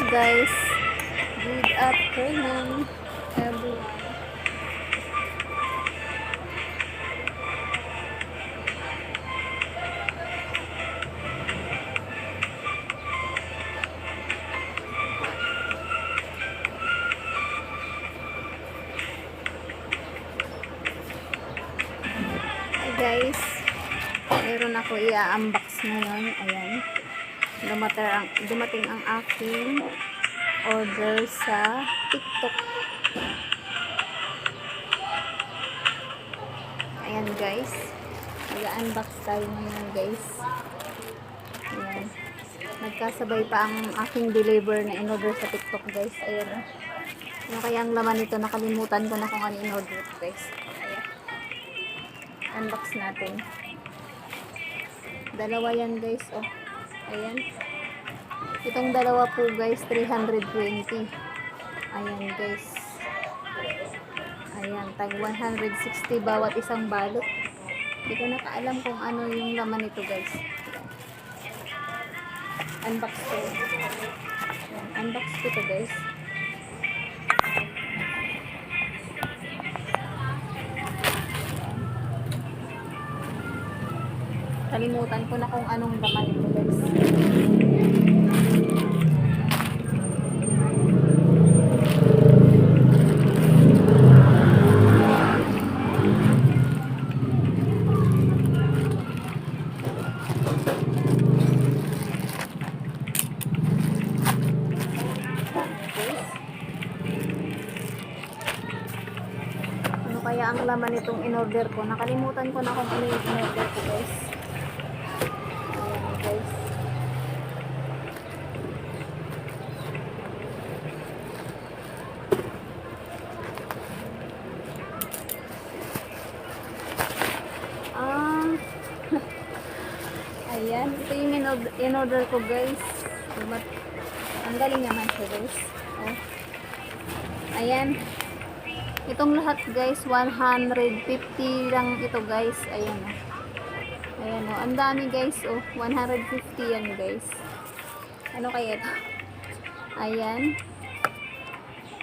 guys, good afternoon everyone. Hi guys, meron ako i-unbox ngayon. Ayan, dumating ang aking order sa TikTok. Ayan guys, mag-unbox tayo ngayon guys. Ayan, nagkasabay pa ang aking deliver na in-order sa TikTok guys. Ayan, ano kaya ang laman nito? Nakalimutan ko na kung ano in-order ko guys. Ayan, unbox natin. Dalawa yan guys, oh. Ayan, itong dalawa po guys, 320. Ayan guys, ayan, tag 160 bawat isang balot. Hindi ko nakaalam kung ano yung laman nito guys. Unbox ko. Ayan, unbox ko to guys. Kalimutan ko na kung anong laman nito guys. Ano kaya ang laman nitong in-order ko? Nakalimutan ko na kung ano yung in-order ko guys. Ayan guys. Ayan, ito yung in-order ko guys. Ang galing naman siya guys. Oh. Ayan. Itong lahat guys, 150 lang ito guys. Ayan oh. Ayan oh, ang dami guys oh. 150 yan guys. Ano kaya ito? Ayan.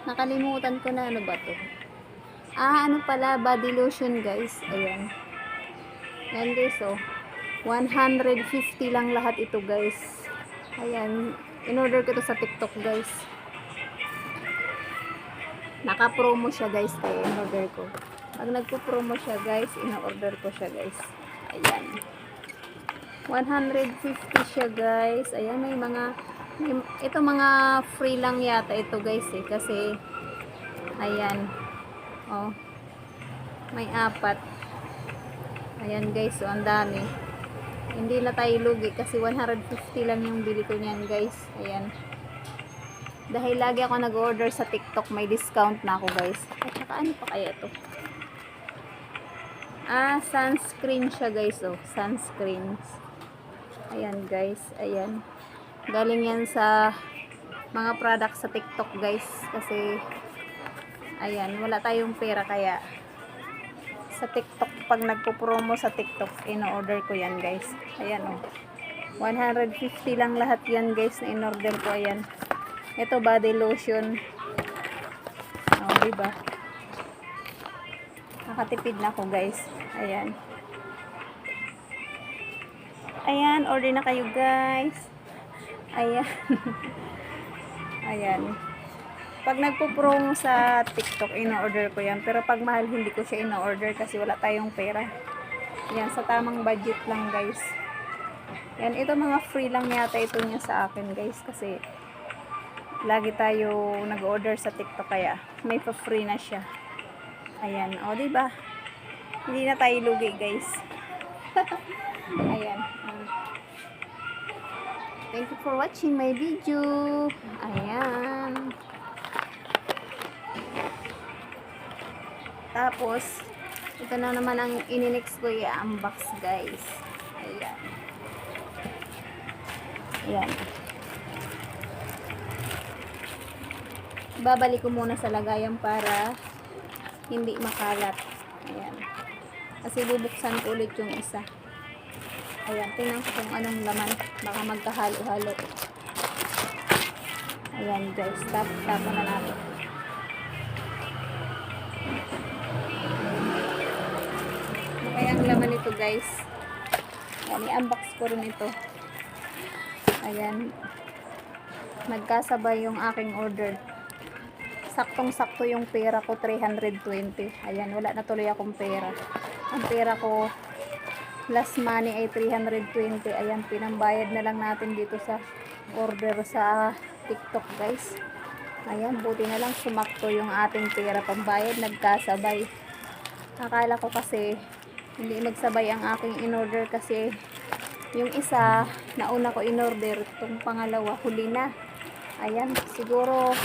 Nakalimutan ko na, ano ba to? Ano pala, body lotion guys. Ayan. Ayan guys oh. 150 lang lahat ito guys. Ayan, in-order ko to sa TikTok guys. Naka-promo siya guys, kaya in-order ko. Pag nagpo-promo siya guys, in-order ko siya guys. Ayan, 150 siya guys. Ayan, ito mga free lang yata ito guys eh, kasi ayan, oh, may 4. Ayan guys, so ang dami. Hindi na tayo lugi kasi 150 lang yung bili ko niyan guys. Ayan, dahil lagi ako nag-order sa TikTok, may discount na ako guys. At saka ano pa kaya ito? Sunscreen siya guys oh. Sunscreens. Ayan guys, ayan, galing yan sa mga product sa TikTok guys. Kasi ayan, wala tayong pera, kaya sa TikTok, pag nagpo-promo sa TikTok, in-order ko yan guys. Ayan oh, 150 lang lahat yan guys na in-order ko. Ayan, ito body lotion. Oh, diba? Nakatipid na ako guys. Ayan, ayan, order na kayo guys. Ayan. Ayan, pag nagpo-promo sa TikTok, in-order ko yan. Pero pag mahal, hindi ko siya in-order kasi wala tayong pera. Yan, sa tamang budget lang guys. Yan, ito mga free lang yata ito niya sa akin guys. Kasi lagi tayo nag-order sa TikTok, kaya may pa-free na siya. Ayan, o diba? Hindi na tayo lugi guys. Ayan. Thank you for watching my video. Ayan. Tapos, ito na naman ang ininext ko i-unbox guys. Ayan. Ayan. Babalik ko muna sa lagayan para hindi makalat. Ayan. Kasi bubuksan ko ulit yung isa. Ayan, tingnan ko kung anong laman. Baka magkahalo-halo. Ayan guys, tap na natin. Ano kaya ang laman nito guys? Ayan, i-unbox ko rin ito. Ayan. Nagkasabay yung aking order. Saktong-sakto yung pera ko, 320. Ayan, wala na tuloy akong pera. Ang pera ko, last money ay 320. Ayan, pinambayad na lang natin dito sa order sa TikTok guys. Ayan, buti na lang sumakto yung ating pera pambayad, nagkasabay. Akala ko kasi hindi magsabay ang aking in-order kasi yung isa, nauna ko in-order, itong pangalawa, huli na. Ayan, siguro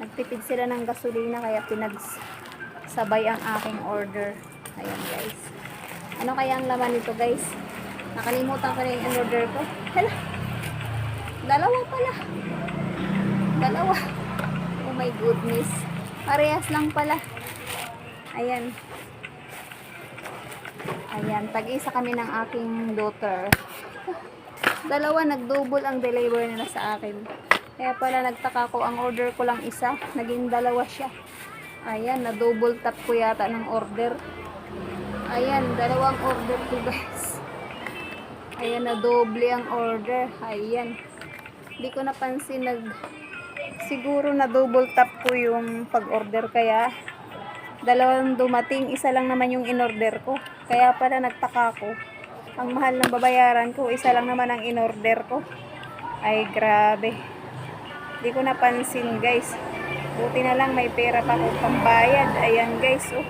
nagtipid sila ng gasolina kaya pinagsabay ang aking order. Ayan guys. Ano kaya ang laman nito guys? Nakalimutan ko na yung in-order ko. Hala, dalawa pala. Dalawa. Oh my goodness. Parehas lang pala. Ayan. Ayan, tag-isa kami ng aking daughter. Dalawa, nag-double ang deliver nila sa akin. Kaya pala nagtaka ko, ang order ko lang isa, naging dalawa siya. Ayan, na-double tap ko yata ng order. Ayan, dalawang order ko guys. Ayan, na-double ang order. Ayan. Hindi ko napansin, siguro na-double tap ko yung pag-order kaya dalawang dumating, isa lang naman yung in-order ko. Kaya pala nagtaka ko. Ang mahal ng babayaran ko, isa lang naman ang in-order ko. Ay, grabe. Hindi ko napansin, guys. Buti na lang may pera pa akong pambayad. Ayan, guys. Oh.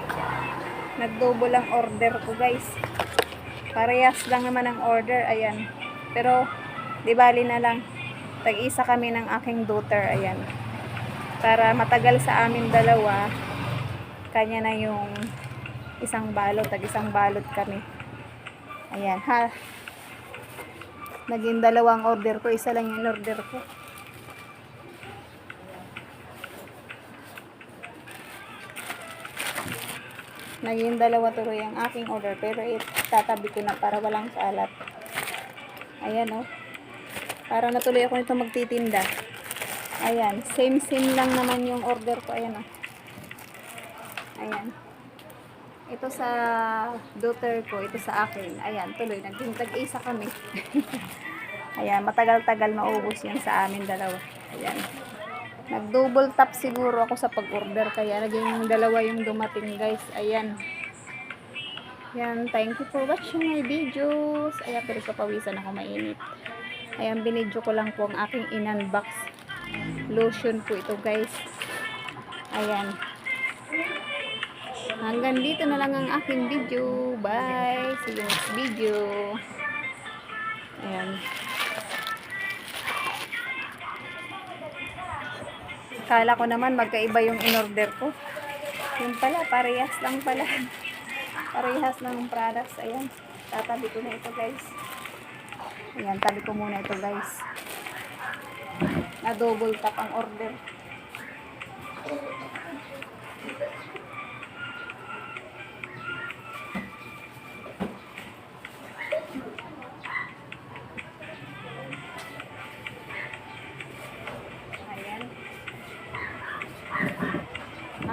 Nag-double ang order ko, guys. Parehas lang naman ang order. Ayan. Pero, di bali na lang. Tag-isa kami ng aking daughter. Ayan. Para matagal sa amin dalawa, kanya na yung isang balot, tag-isang balot kami. Ayan, ha. Naging dalawang order ko, isa lang yung order ko. Naging dalawa tuloy ang aking order, pero itatabi ko na para walang kalat. Ayan, oh. Para natuloy ako nito magtitinda. Ayan, same lang naman yung order ko. Ayan, oh. Ayan. Ito sa daughter ko, ito sa akin. Ayan, tuloy. Naging tag-isa kami. Ayan, matagal-tagal maubos yan sa amin dalawa. Ayan. Nag-double tap siguro ako sa pag-order. Kaya naging dalawa yung dumating guys. Ayan. Ayan, thank you for watching my videos. Ayan, pero kapawisan ako, mainit. Ayan, binidyo ko lang po ang aking in-unbox. Lotion po ito guys. Ayan. Hanggang dito na lang ang aking video. Bye! See you next video. Ayan. Kala ko naman magkaiba yung in-order ko. Yung pala, parehas lang pala. Parehas lang ng products. Ayan. Tatabi ko na ito guys. Ayan, tabi ko muna ito guys. Na-double tap ang order.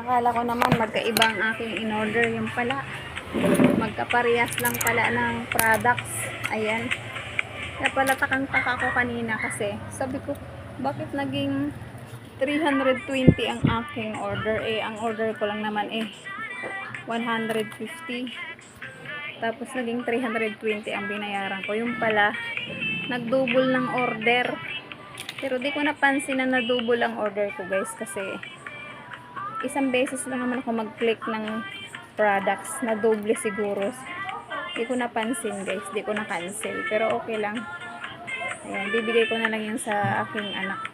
Akala ko naman magkaiba ang aking in-order. Yung pala, magkaparehas lang pala ng products. Ayan. Kaya pala takang-taka ko kanina kasi sabi ko, bakit naging 320 ang aking order? Ang order ko lang naman 150. Tapos naging 320 ang binayaran ko. Yung pala, nag-double ng order. Pero di ko napansin na na-double ang order ko guys kasi isang beses lang naman ako mag-click ng products na double siguro. Di ko napansin guys, di ko na-cancel. Pero okay lang. Ayan, bibigay ko na lang yun sa aking anak.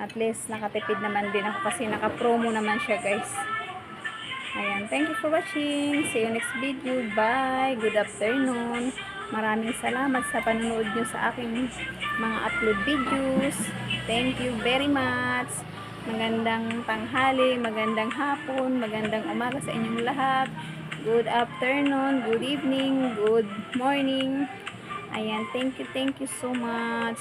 At least nakatipid naman din ako kasi naka-promo naman siya guys. Ayan, thank you for watching. See you next video. Bye. Good afternoon. Maraming salamat sa panonood nyo sa aking mga upload videos. Thank you very much. Magandang tanghali, magandang hapon, magandang umaga sa inyong lahat. Good afternoon, good evening, good morning. Ayan, thank you so much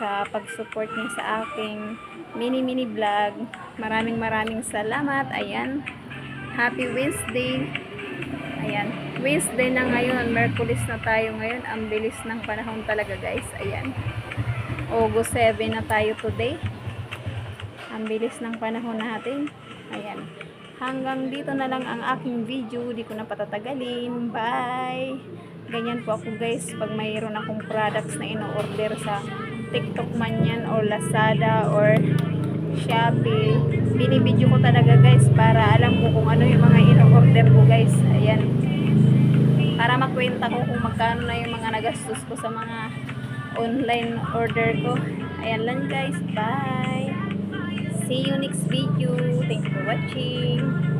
sa pag-support niyo sa aking mini vlog. Maraming salamat. Ayan. Happy Wednesday. Ayan. Wednesday na ngayon. Merkulis na tayo ngayon. Ang bilis ng panahon talaga guys. Ayan. August 7 na tayo today. Ang bilis ng panahon natin. Ayan. Hanggang dito na lang ang aking video. Di ko na patatagalin. Bye! Ganyan po ako guys. Pag mayroon akong products na ino-order sa TikTok man yan or Lazada or Shopee, binibidyo ko talaga guys para alam ko kung ano yung mga ino-order ko guys. Ayan. Para makwenta ko kung magkano na yung mga nagastos ko sa mga online order ko. Ayan lang guys. Bye! See you next video. Thank you for watching.